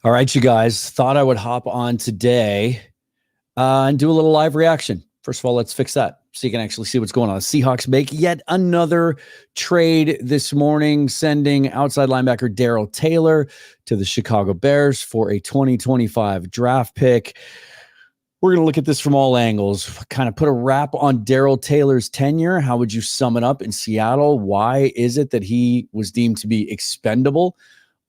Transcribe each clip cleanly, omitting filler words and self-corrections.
All right, you guys, thought I would hop on today and do a little live reaction. First of all, let's fix that so you can actually see what's going on. The Seahawks make yet another trade this morning, sending outside linebacker Daryl Taylor to the Chicago Bears for a 2025 draft pick. We're going to look at this from all angles, kind of put a wrap on Daryl Taylor's tenure. How would you sum it up in Seattle? Why is it that he was deemed to be expendable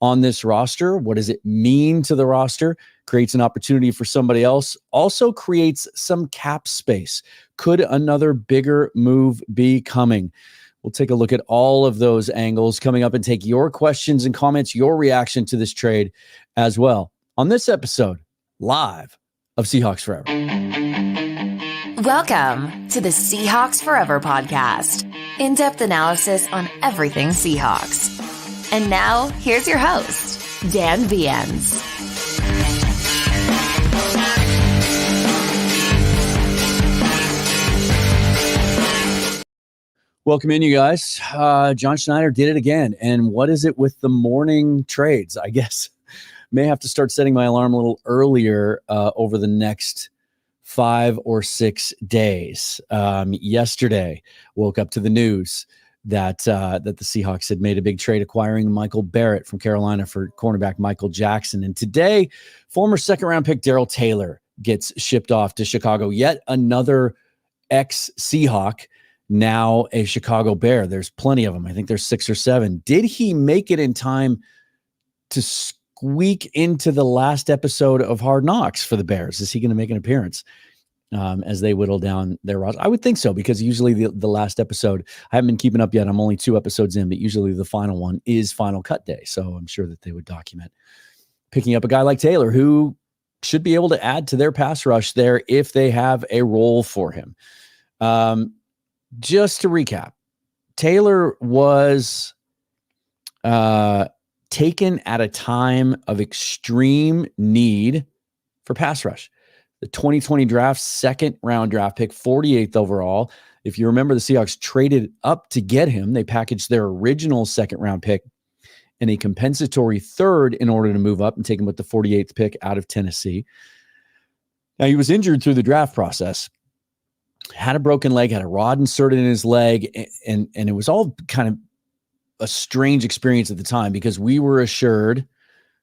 on this roster? What does it mean to the roster? Creates an opportunity for somebody else. Also creates some cap space. Could another bigger move be coming? We'll take a look at all of those angles coming up and take your questions and comments, your reaction to this trade as well on this episode live of Seahawks Forever. Welcome to the Seahawks Forever podcast. In-depth analysis on everything Seahawks. And now, here's your host, Dan Viens. Welcome in, you guys. John Schneider did it again. And what is it with the morning trades? I guess may have to start setting my alarm a little earlier over the next 5 or 6 days. Yesterday, woke up to the news that the Seahawks had made a big trade acquiring Michael Barrett from Carolina for cornerback Michael Jackson. And today, former second-round pick Daryl Taylor gets shipped off to Chicago. Yet another ex-Seahawk, now a Chicago Bear. There's plenty of them. I think there's 6 or 7. Did he make it in time to squeak into the last episode of Hard Knocks for the Bears? Is he going to make an appearance as they whittle down their roster? I would think so, because usually the last episode, I haven't been keeping up yet. I'm only 2 episodes in, but usually the final one is Final Cut Day. So I'm sure that they would document picking up a guy like Taylor, who should be able to add to their pass rush there if they have a role for him. Just to recap, Taylor was taken at a time of extreme need for pass rush. The 2020 draft, second-round draft pick, 48th overall. If you remember, the Seahawks traded up to get him. They packaged their original second-round pick and a compensatory third in order to move up and take him with the 48th pick out of Tennessee. Now, he was injured through the draft process, had a broken leg, had a rod inserted in his leg, and it was all kind of a strange experience at the time, because we were assured,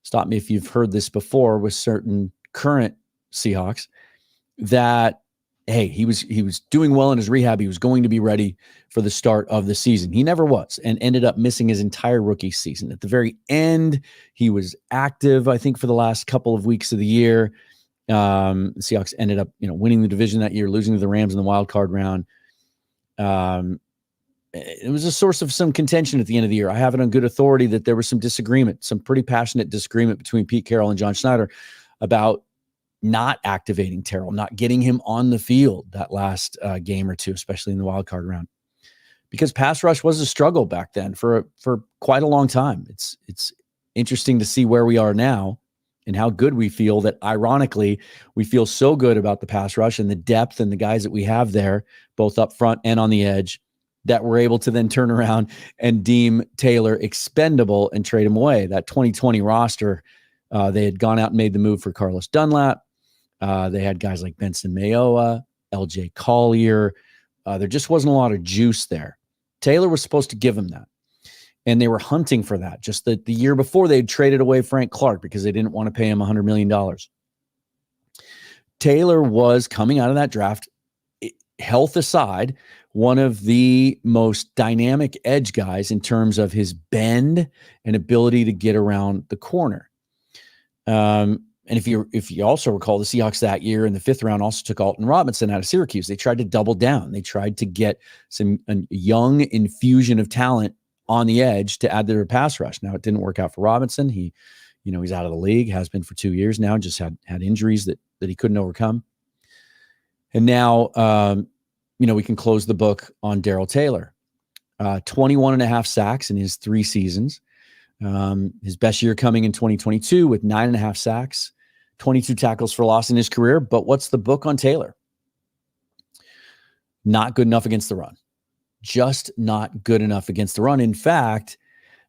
stop me if you've heard this before with certain current Seahawks, that, hey, he was doing well in his rehab. He was going to be ready for the start of the season. He never was, and ended up missing his entire rookie season. At the very end, he was active, I think, for the last couple of weeks of the year. The Seahawks ended up, winning the division that year, losing to the Rams in the wild card round. It was a source of some contention at the end of the year. I have it on good authority that there was some disagreement, some pretty passionate disagreement between Pete Carroll and John Schneider about not activating Terrell, not getting him on the field that last game or two, especially in the wild card round, because pass rush was a struggle back then for quite a long time. It's interesting to see where we are now and how good we feel that, ironically, we feel so good about the pass rush and the depth and the guys that we have there, both up front and on the edge, that we're able to then turn around and deem Taylor expendable and trade him away. That 2020 roster, they had gone out and made the move for Carlos Dunlap. They had guys like Benson Mayowa, LJ Collier. There just wasn't a lot of juice there. Taylor was supposed to give them that, and they were hunting for that. Just the year before, they had traded away Frank Clark because they didn't want to pay him $100 million. Taylor was, coming out of that draft, health aside, one of the most dynamic edge guys in terms of his bend and ability to get around the corner. And if you also recall, the Seahawks that year in the 5th round also took Alton Robinson out of Syracuse. They tried to double down. They tried to get a young infusion of talent on the edge to add to their pass rush. Now, it didn't work out for Robinson. He's out of the league, has been for 2 years now, just had injuries that he couldn't overcome. And now, we can close the book on Daryl Taylor. 21 and a half sacks in his 3 seasons. His best year coming in 2022 with 9.5 sacks, 22 tackles for loss in his career. But what's the book on Taylor? Not good enough against the run. Just not good enough against the run. In fact,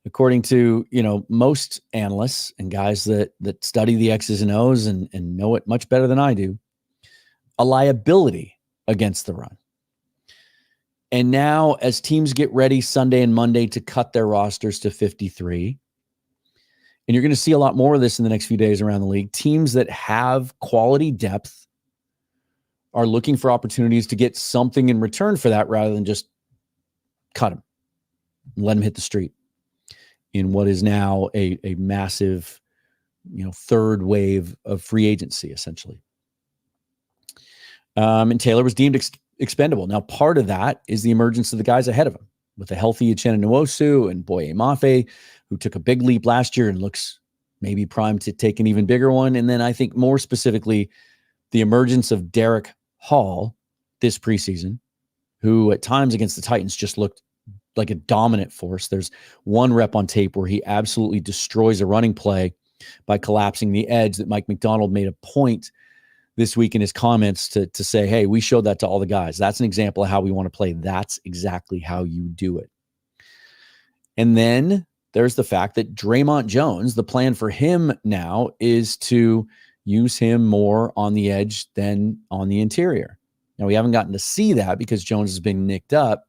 according to, most analysts and guys that study the X's and O's and know it much better than I do, a liability against the run. And now as teams get ready Sunday and Monday to cut their rosters to 53, and you're going to see a lot more of this in the next few days around the league, teams that have quality depth are looking for opportunities to get something in return for that rather than just cut them and let them hit the street in what is now a massive, third wave of free agency, essentially. And Taylor was deemed expendable. Now, part of that is the emergence of the guys ahead of him with a healthy Uchenna Nwosu and Boye Mafe, who took a big leap last year and looks maybe primed to take an even bigger one. And then I think more specifically, the emergence of Derek Hall this preseason, who at times against the Titans just looked like a dominant force. There's one rep on tape where he absolutely destroys a running play by collapsing the edge that Mike McDonald made a point this week in his comments to say, hey, we showed that to all the guys. That's an example of how we want to play. That's exactly how you do it. And then there's the fact that Draymond Jones, the plan for him now is to use him more on the edge than on the interior. Now, we haven't gotten to see that because Jones has been nicked up,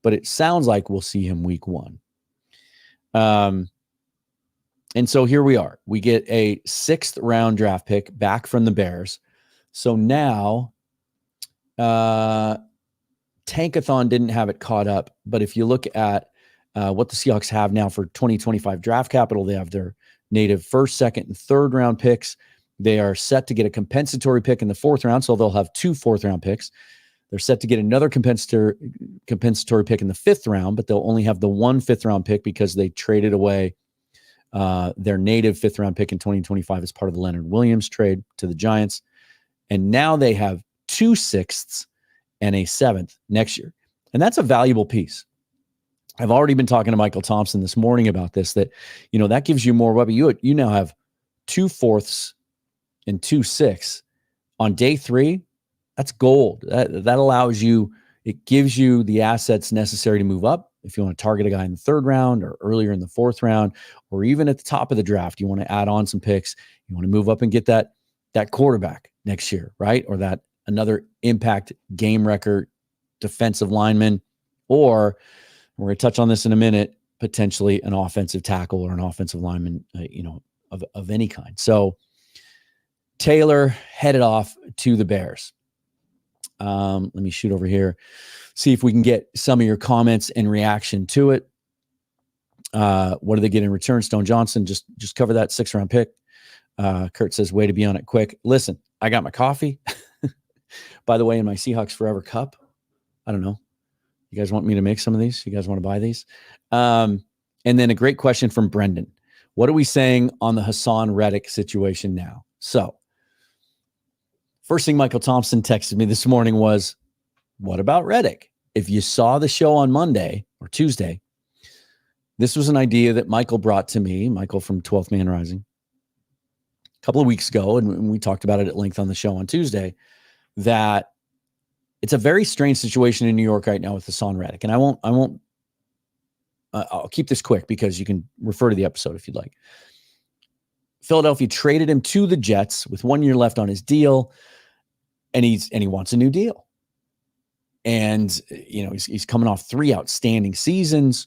but it sounds like we'll see him week one. And so here we are. We get a 6th round draft pick back from the Bears. So now Tankathon didn't have it caught up, but if you look at what the Seahawks have now for 2025 draft capital, they have their native 1st, 2nd, and 3rd round picks. They are set to get a compensatory pick in the 4th round, so they'll have 2 4th round picks. They're set to get another compensatory pick in the 5th round, but they'll only have the 1 5th round pick because they traded away their native 5th round pick in 2025 as part of the Leonard Williams trade to the Giants. And now they have 2 6ths and a 7th next year. And that's a valuable piece. I've already been talking to Michael Thompson this morning about this, that, that gives you more weapon. You now have 2 4ths and 2 6ths on day 3. That's gold. That allows you, it gives you the assets necessary to move up. If you want to target a guy in the 3rd round or earlier in the 4th round, or even at the top of the draft, you want to add on some picks. You want to move up and get that quarterback next year, right? Or that another impact game record defensive lineman, or we're going to touch on this in a minute, potentially an offensive tackle or an offensive lineman, of any kind. So Taylor headed off to the Bears. Let me shoot over here, see if we can get some of your comments and reaction to it. What do they get in return? Stone Johnson, just cover that 6th round pick. Kurt says, way to be on it quick. Listen, I got my coffee, by the way, in my Seahawks Forever cup. I don't know. You guys want me to make some of these? You guys want to buy these? And then a great question from Brendan. What are we saying on the Hassan Reddick situation now? So first thing Michael Thompson texted me this morning was, what about Reddick? If you saw the show on Monday or Tuesday, this was an idea that Michael brought to me, Michael from 12th Man Rising, a couple of weeks ago, and we talked about it at length on the show on Tuesday, that it's a very strange situation in New York right now with Hassan Reddick. And I'll keep this quick because you can refer to the episode if you'd like. Philadelphia traded him to the Jets with 1 year left on his deal, and he wants a new deal. And he's coming off 3 outstanding seasons,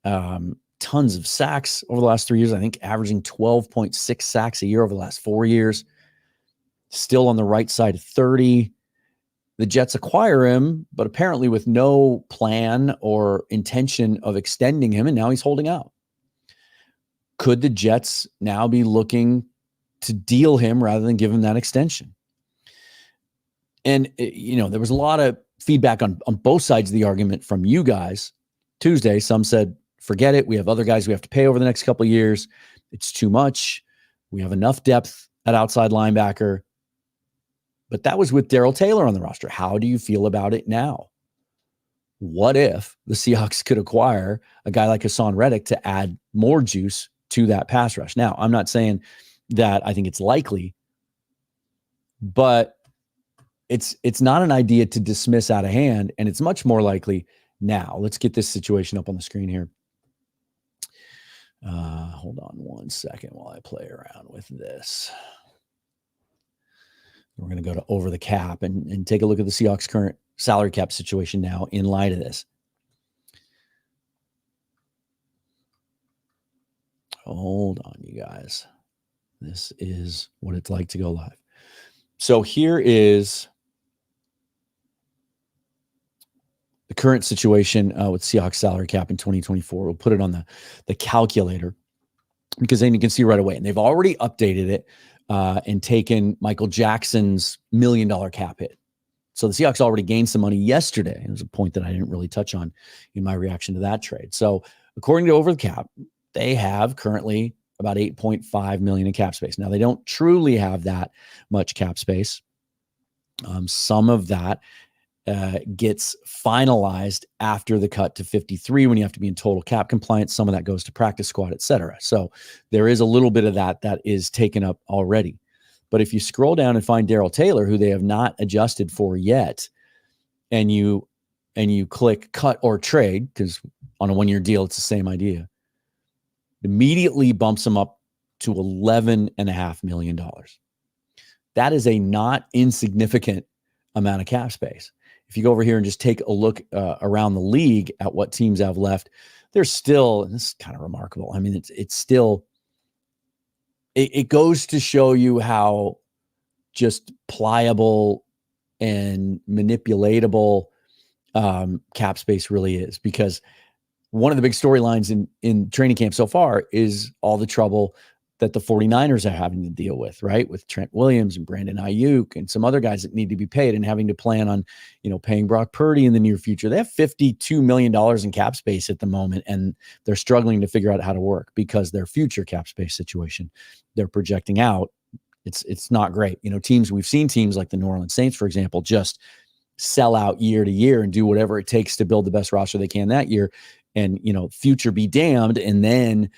tons of sacks over the last 3 years. I think averaging 12.6 sacks a year over the last 4 years. Still on the right side of 30. The Jets acquire him, but apparently with no plan or intention of extending him, and now he's holding out. Could the Jets now be looking to deal him rather than give him that extension? And, there was a lot of feedback on both sides of the argument from you guys Tuesday. Some said, forget it. We have other guys we have to pay over the next couple of years. It's too much. We have enough depth at outside linebacker. But that was with Daryl Taylor on the roster. How do you feel about it now? What if the Seahawks could acquire a guy like Hassan Reddick to add more juice to that pass rush? Now, I'm not saying that I think it's likely, but it's not an idea to dismiss out of hand, and it's much more likely now. Let's get this situation up on the screen here. Hold on one second while I play around with this. We're going to go to over the cap and take a look at the Seahawks' current salary cap situation now in light of this. Hold on, you guys. This is what it's like to go live. So here is the current situation with Seahawks salary cap in 2024. We'll put it on the calculator because then you can see right away. And they've already updated it and taken Michael Jackson's $1 million cap hit. So the Seahawks already gained some money yesterday. It was a point that I didn't really touch on in my reaction to that trade. So according to over the cap, they have currently about $8.5 million in cap space. Now they don't truly have that much cap space. Some of that gets finalized after the cut to 53 when you have to be in total cap compliance. Some of that goes to practice squad, et cetera. So there is a little bit of that is taken up already. But if you scroll down and find Daryl Taylor, who they have not adjusted for yet, and you click cut or trade, because on a 1-year deal, it's the same idea, immediately bumps them up to $11.5 million. That is a not insignificant amount of cap space. If you go over here and just take a look around the league at what teams have left, there's still, and this is kind of remarkable. I mean, it's still, it goes to show you how just pliable and manipulatable cap space really is, because one of the big storylines in training camp so far is all the trouble that the 49ers are having to deal with, right? With Trent Williams and Brandon Ayuk and some other guys that need to be paid, and having to plan on, paying Brock Purdy in the near future. They have $52 million in cap space at the moment, and they're struggling to figure out how to work because their future cap space situation they're projecting out, it's not great. We've seen teams like the New Orleans Saints, for example, just sell out year to year and do whatever it takes to build the best roster they can that year, and, future be damned. And then,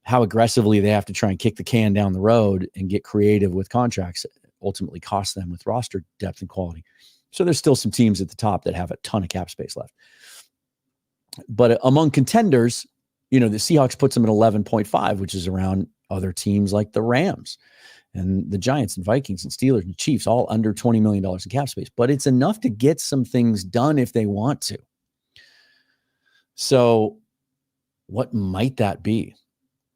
how aggressively they have to try and kick the can down the road and get creative with contracts ultimately costs them with roster depth and quality. So there's still some teams at the top that have a ton of cap space left. But among contenders, the Seahawks puts them at 11.5, which is around other teams like the Rams and the Giants and Vikings and Steelers and Chiefs, all under $20 million in cap space. But it's enough to get some things done if they want to. So what might that be?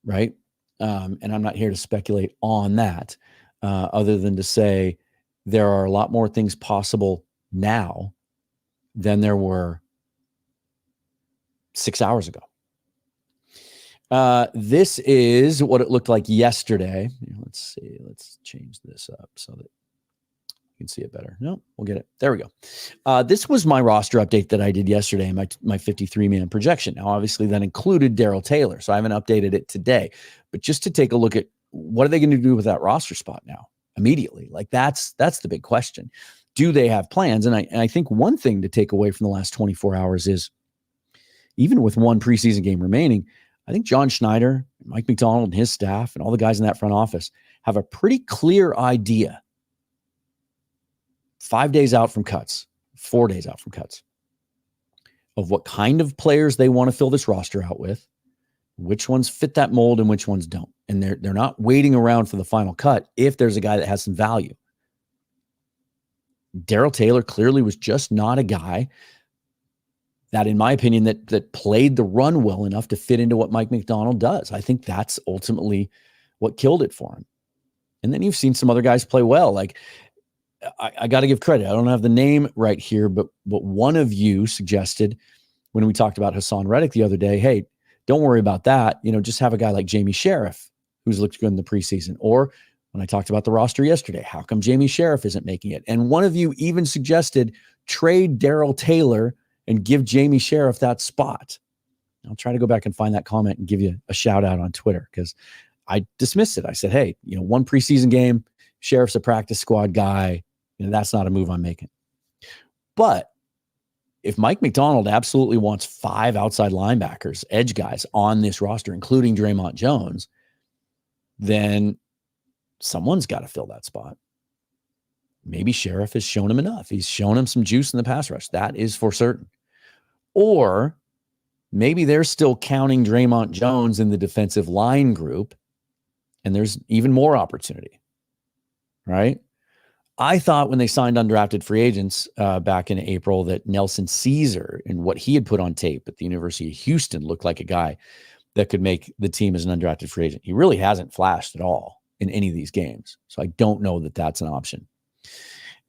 Right. And I'm not here to speculate on that other than to say there are a lot more things possible now than there were 6 hours ago. This is what it looked like yesterday. Let's see. Let's change this up so that you can see it better. No, we'll get it. There we go. This was my roster update that I did yesterday, my 53-man projection. Now, obviously, that included Daryl Taylor, so I haven't updated it today. But just to take a look at what are they going to do with that roster spot now immediately? Like that's the big question. Do they have plans? And I think one thing to take away from the last 24 hours is, even with one preseason game remaining, I think John Schneider, Mike McDonald, and his staff, and all the guys in that front office have a pretty clear idea 5 days out from cuts, 4 days out from cuts, of what kind of players they want to fill this roster out with, which ones fit that mold and which ones don't. And they're not waiting around for the final cut if there's a guy that has some value. Daryl Taylor clearly was just not a guy that, in my opinion, that played the run well enough to fit into what Mike McDonald does. I think that's ultimately what killed it for him. And then you've seen some other guys play well. Like, I got to give credit. I don't have the name right here, but one of you suggested when we talked about Hassan Reddick the other day, hey, don't worry about that. Just have a guy like Jamie Sheriff, who's looked good in the preseason. Or when I talked about the roster yesterday, how come Jamie Sheriff isn't making it? And one of you even suggested trade Daryl Taylor and give Jamie Sheriff that spot. I'll try to go back and find that comment and give you a shout out on Twitter, because I dismissed it. I said, hey, one preseason game, Sheriff's a practice squad guy. That's not a move I'm making. But if Mike McDonald absolutely wants 5 outside linebackers, edge guys on this roster, including Draymond Jones, then someone's got to fill that spot. Maybe Sheriff has shown him enough. He's shown him some juice in the pass rush. That is for certain. Or Maybe they're still counting Draymond Jones in the defensive line group, and there's even more opportunity, right? I thought when they signed undrafted free agents back in April that Nelson Caesar and what he had put on tape at the University of Houston looked like a guy that could make the team as an undrafted free agent. He really hasn't flashed at all in any of these games. So I don't know that that's an option.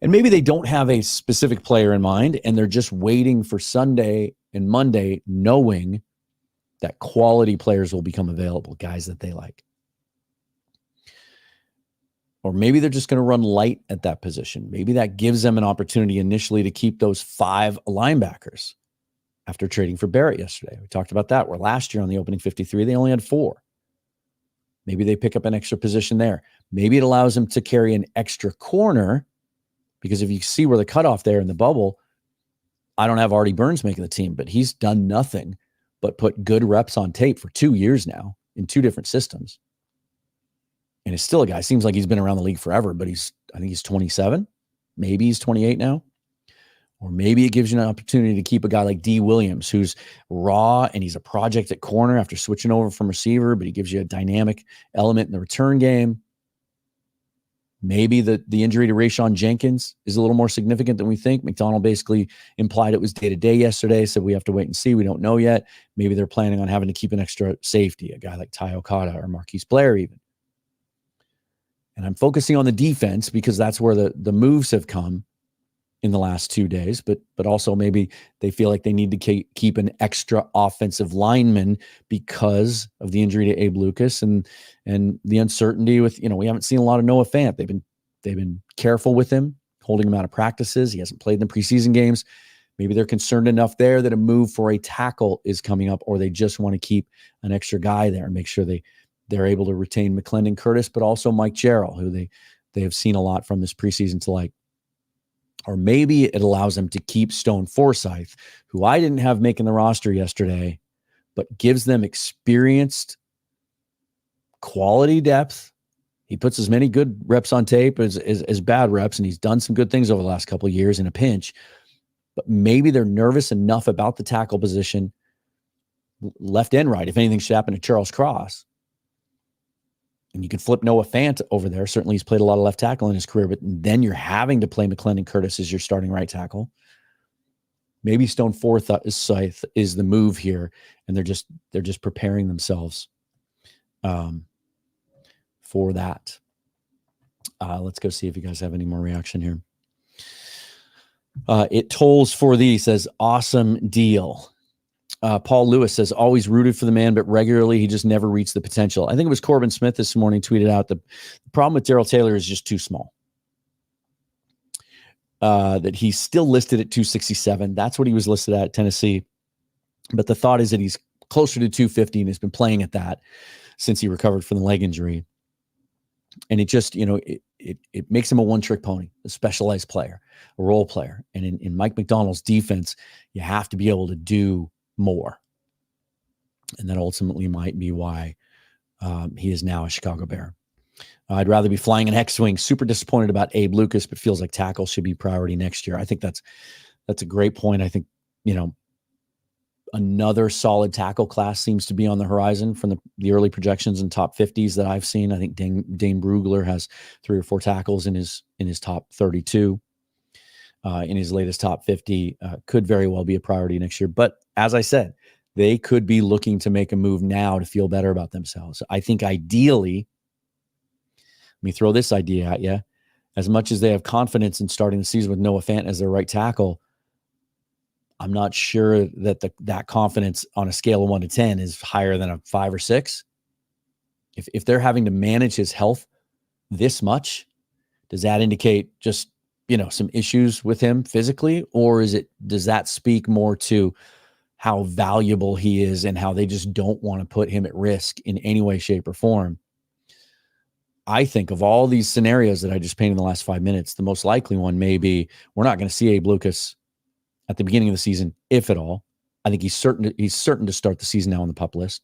And maybe they don't have a specific player in mind, and they're just waiting for Sunday and Monday, knowing that quality players will become available, guys that they like. Or maybe they're just going to run light at that position. Maybe that gives them an opportunity initially to keep those 5 linebackers after trading for Barrett yesterday. We talked about that, where last year on the opening 53, they only had 4. Maybe they pick up an extra position there. Maybe it allows them to carry an extra corner, because if you see where the cutoff there in the bubble, I don't have Artie Burns making the team, but he's done nothing but put good reps on tape for 2 years now in 2 different systems. And it's still a guy, seems like he's been around the league forever, but I think he's 27. Maybe he's 28 now. Or maybe it gives you an opportunity to keep a guy like D. Williams, who's raw and he's a project at corner after switching over from receiver, but he gives you a dynamic element in the return game. Maybe the injury to Rayshon Jenkins is a little more significant than we think. McDonald basically implied it was day-to-day yesterday, said we have to wait and see. We don't know yet. Maybe they're planning on having to keep an extra safety, a guy like Ty Okada or Marquise Blair even. And I'm focusing on the defense because that's where the moves have come in the last 2 days, but also maybe they feel like they need to keep an extra offensive lineman because of the injury to Abe Lucas and the uncertainty with, we haven't seen a lot of Noah Fant. They've been careful with him, holding him out of practices. He hasn't played in the preseason games. Maybe they're concerned enough there that a move for a tackle is coming up, or they just want to keep an extra guy there and make sure they're able to retain McClendon Curtis, but also Mike Jarrell, who they have seen a lot from this preseason to like. Or maybe it allows them to keep Stone Forsythe, who I didn't have making the roster yesterday, but gives them experienced quality depth. He puts as many good reps on tape as bad reps, and he's done some good things over the last couple of years in a pinch. But maybe they're nervous enough about the tackle position, left and right, if anything should happen to Charles Cross. And you can flip Noah Fant over there. Certainly he's played a lot of left tackle in his career, but then you're having to play McClendon Curtis as your starting right tackle. Maybe Stone Forsythe is the move here, and they're just preparing themselves for that. Let's go see if you guys have any more reaction here. It tolls for thee, says awesome deal. Paul Lewis says, always rooted for the man, but regularly he just never reached the potential. I think it was Corbin Smith this morning tweeted out the problem with Daryl Taylor is just too small. That he's still listed at 267. That's what he was listed at Tennessee. But the thought is that he's closer to 250 and has been playing at that since he recovered from the leg injury. And it just, it makes him a one-trick pony, a specialized player, a role player. And in Mike McDonald's defense, you have to be able to do more. And that ultimately might be why he is now a Chicago Bear. I'd rather be flying an X-Wing. Super disappointed about Abe Lucas, but feels like tackle should be priority next year. I think that's a great point. I think, another solid tackle class seems to be on the horizon from the early projections and top 50s that I've seen. I think Dane Brugler has 3 or 4 tackles in his top 32. In his latest top 50, could very well be a priority next year. But as I said, they could be looking to make a move now to feel better about themselves. I think ideally, let me throw this idea at you. As much as they have confidence in starting the season with Noah Fant as their right tackle, I'm not sure that that confidence on a scale of 1 to 10 is higher than a 5 or 6. If they're having to manage his health this much, does that indicate just some issues with him physically, or does that speak more to how valuable he is and how they just don't want to put him at risk in any way, shape, or form? I think of all these scenarios that I just painted in the last 5 minutes, the most likely one may be we're not going to see Abe Lucas at the beginning of the season, if at all. I think he's certain to start the season now on the PUP list.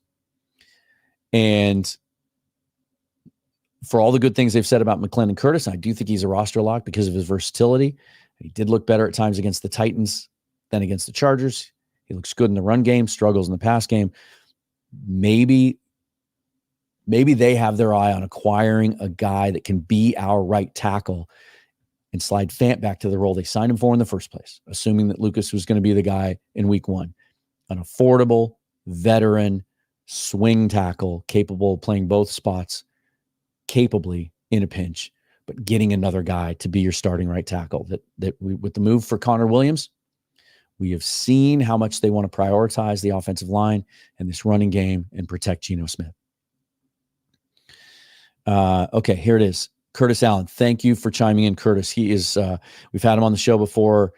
And for all the good things they've said about McClendon Curtis, I do think he's a roster lock because of his versatility. He did look better at times against the Titans than against the Chargers. He looks good in the run game, struggles in the pass game. Maybe they have their eye on acquiring a guy that can be our right tackle and slide Fant back to the role they signed him for in the first place, assuming that Lucas was going to be the guy in week 1. An affordable, veteran, swing tackle capable of playing both spots capably in a pinch, but getting another guy to be your starting right tackle. With the move for Connor Williams, we have seen how much they want to prioritize the offensive line and this running game and protect Geno Smith. Okay, here it is. Curtis Allen, thank you for chiming in, Curtis. He is, we've had him on the show before.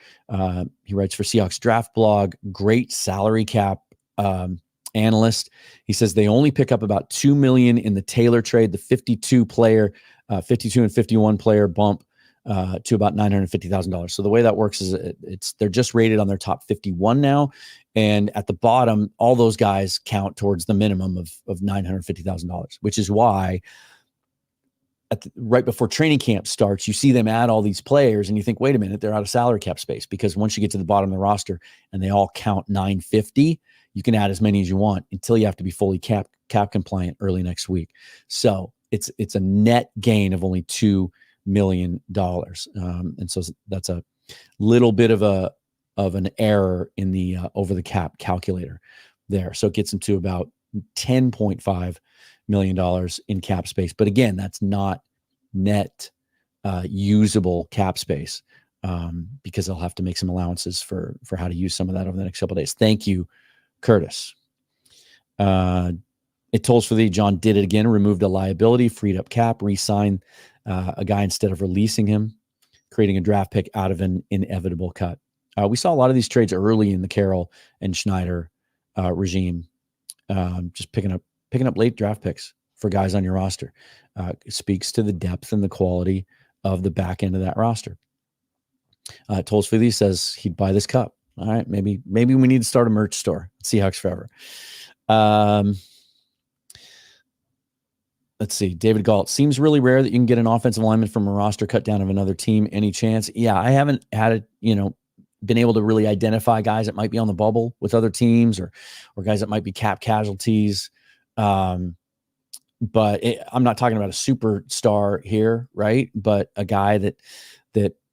He writes for Seahawks Draft Blog, great salary cap analyst. He says they only pick up about $2 million in the Taylor trade, the 52 and 51 player bump to about $950,000. So the way that works is they're just rated on their top 51 now. And at the bottom, all those guys count towards the minimum of $950,000, which is why right before training camp starts, you see them add all these players and you think, wait a minute, they're out of salary cap space, because once you get to the bottom of the roster and they all count 950, you can add as many as you want until you have to be fully cap compliant early next week. So it's a net gain of only $2 million. And so that's a little bit of an error in the over the cap calculator there. So it gets them to about $10.5 million in cap space. But again, that's not net usable cap space, because they'll have to make some allowances for how to use some of that over the next couple of days. Thank you, Curtis. It tolls for thee. John did it again, removed a liability, freed up cap, re-signed a guy instead of releasing him, creating a draft pick out of an inevitable cut. We saw a lot of these trades early in the Carroll and Schneider regime, just picking up late draft picks for guys on your roster. Speaks to the depth and the quality of the back end of that roster. Tolls for thee says he'd buy this cup. All right, maybe we need to start a merch store. Seahawks Forever. Let's see. David Galt, seems really rare that you can get an offensive lineman from a roster cut down of another team. Any chance? Yeah, I haven't had it, been able to really identify guys that might be on the bubble with other teams or guys that might be cap casualties. But I'm not talking about a superstar here, right? But a guy that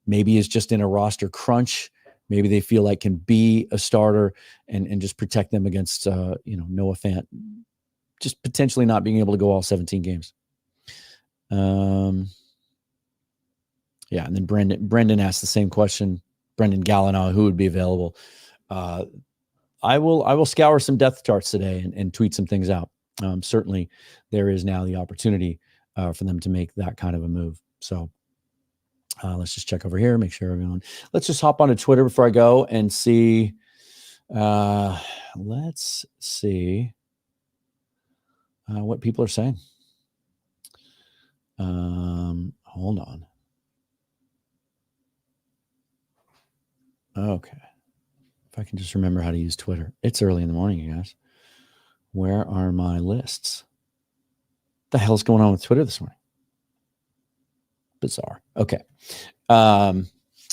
maybe is just in a roster crunch. Maybe they feel like can be a starter and just protect them against, Noah Fant just potentially not being able to go all 17 games. Yeah. And then Brendan asked the same question. Brendan Gallinow, who would be available? I will scour some depth charts today and tweet some things out. Certainly there is now the opportunity for them to make that kind of a move. So let's just check over here, make sure everyone, let's just hop onto Twitter before I go and see. Let's see what people are saying. Hold on. Okay. If I can just remember how to use Twitter. It's early in the morning, you guys. Where are my lists? What the hell is going on with Twitter this morning? Bizarre. Okay.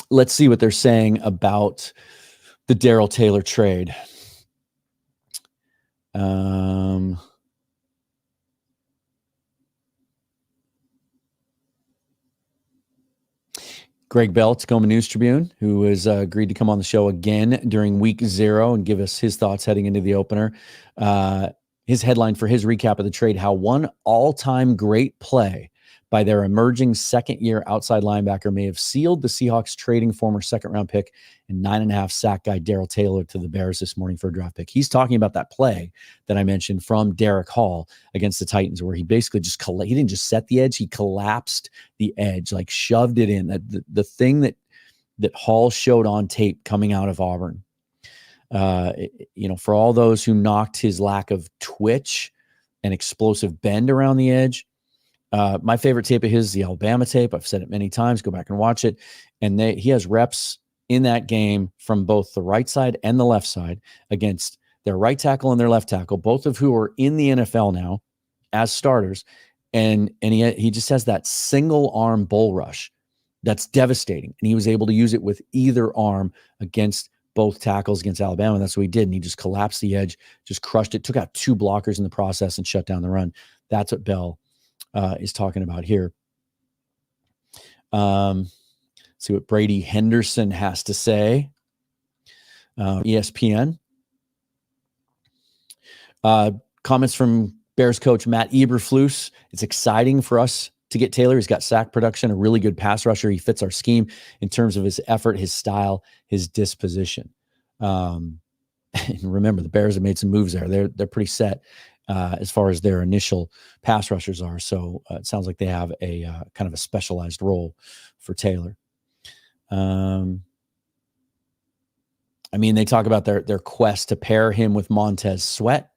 Let's see what they're saying about the Daryl Taylor trade. Greg Bell, Tacoma News Tribune, who has agreed to come on the show again during week 0 and give us his thoughts heading into the opener. His headline for his recap of the trade: how one all-time great play by their emerging second-year outside linebacker may have sealed the Seahawks trading former second-round pick and 9.5 sack guy Daryl Taylor to the Bears this morning for a draft pick. He's talking about that play that I mentioned from Derek Hall against the Titans, where he basically he didn't just set the edge, he collapsed the edge, like shoved it in. The thing that Hall showed on tape coming out of Auburn, for all those who knocked his lack of twitch and explosive bend around the edge, my favorite tape of his is the Alabama tape. I've said it many times. Go back and watch it. And he has reps in that game from both the right side and the left side against their right tackle and their left tackle, both of who are in the NFL now as starters. And he just has that single arm bull rush that's devastating. And he was able to use it with either arm against both tackles against Alabama. That's what he did. And he just collapsed the edge, just crushed it, took out 2 blockers in the process and shut down the run. That's what Bell is talking about here. See what Brady Henderson has to say. ESPN. Comments from Bears coach Matt Eberflus. It's exciting for us to get Taylor. He's got sack production, a really good pass rusher. He fits our scheme in terms of his effort, his style, his disposition. And remember, the Bears have made some moves there. They're pretty set as far as their initial pass rushers are. So it sounds like they have a kind of a specialized role for Taylor. I mean, they talk about their quest to pair him with Montez Sweat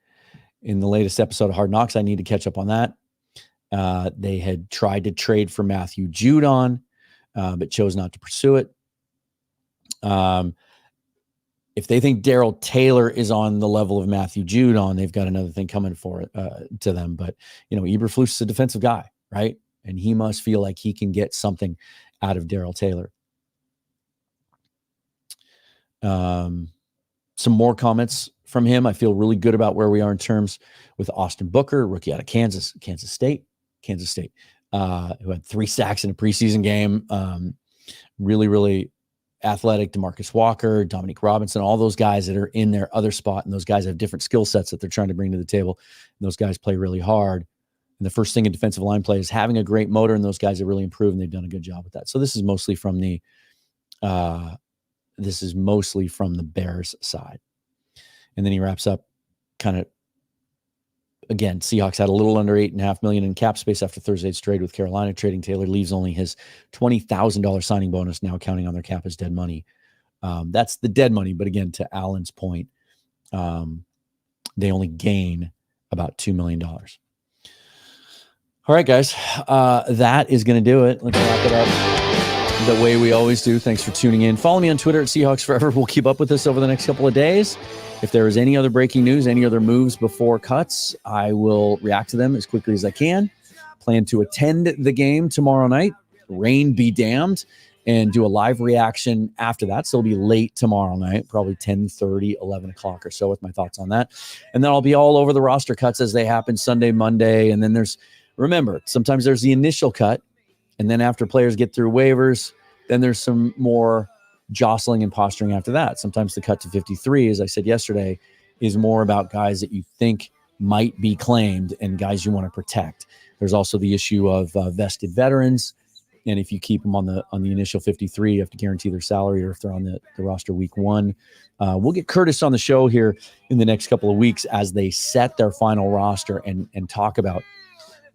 in the latest episode of Hard Knocks. I need to catch up on that. They had tried to trade for Matthew Judon, but chose not to pursue it. If they think Daryl Taylor is on the level of Matthew Judon, they've got another thing coming for it to them. But, Eberflus is a defensive guy, right? And he must feel like he can get something out of Daryl Taylor. Some more comments from him. I feel really good about where we are in terms with Austin Booker, rookie out of Kansas State, who had 3 sacks in a preseason game. Really, really athletic. DeMarcus Walker, Dominique Robinson, all those guys that are in their other spot, and those guys have different skill sets that they're trying to bring to the table. And those guys play really hard. And the first thing in defensive line play is having a great motor, and those guys have really improved, and they've done a good job with that. So this is mostly from the Bears side. And then he wraps up kind of, again, Seahawks had a little under $8.5 million in cap space after Thursday's trade with Carolina. Trading Taylor leaves only his $20,000 signing bonus, now counting on their cap as dead money. That's the dead money. But again, to Alan's point, they only gain about $2 million. All right, guys, that is going to do it. Let's wrap it up the way we always do. Thanks for tuning in. Follow me on Twitter at Seahawks Forever. We'll keep up with this over the next couple of days. If there is any other breaking news, any other moves before cuts, I will react to them as quickly as I can. Plan to attend the game tomorrow night, rain be damned, and do a live reaction after that. So it'll be late tomorrow night, probably 10:30, 11 o'clock or so with my thoughts on that. And then I'll be all over the roster cuts as they happen Sunday, Monday. And then remember, sometimes there's the initial cut. And then after players get through waivers, then there's some more jostling and posturing after that. Sometimes the cut to 53, as I said yesterday, is more about guys that you think might be claimed and guys you want to protect. There's also the issue of vested veterans. And if you keep them on the initial 53, you have to guarantee their salary, or if they're on the roster week 1. We'll get Curtis on the show here in the next couple of weeks as they set their final roster and talk about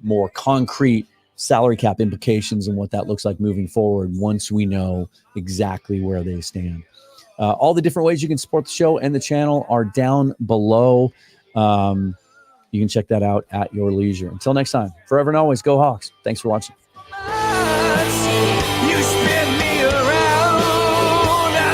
more concrete salary cap implications and what that looks like moving forward once we know exactly where they stand. All the different ways you can support the show and the channel are down below. You can check that out at your leisure. Until next time, forever and always, go Hawks. Thanks for watching.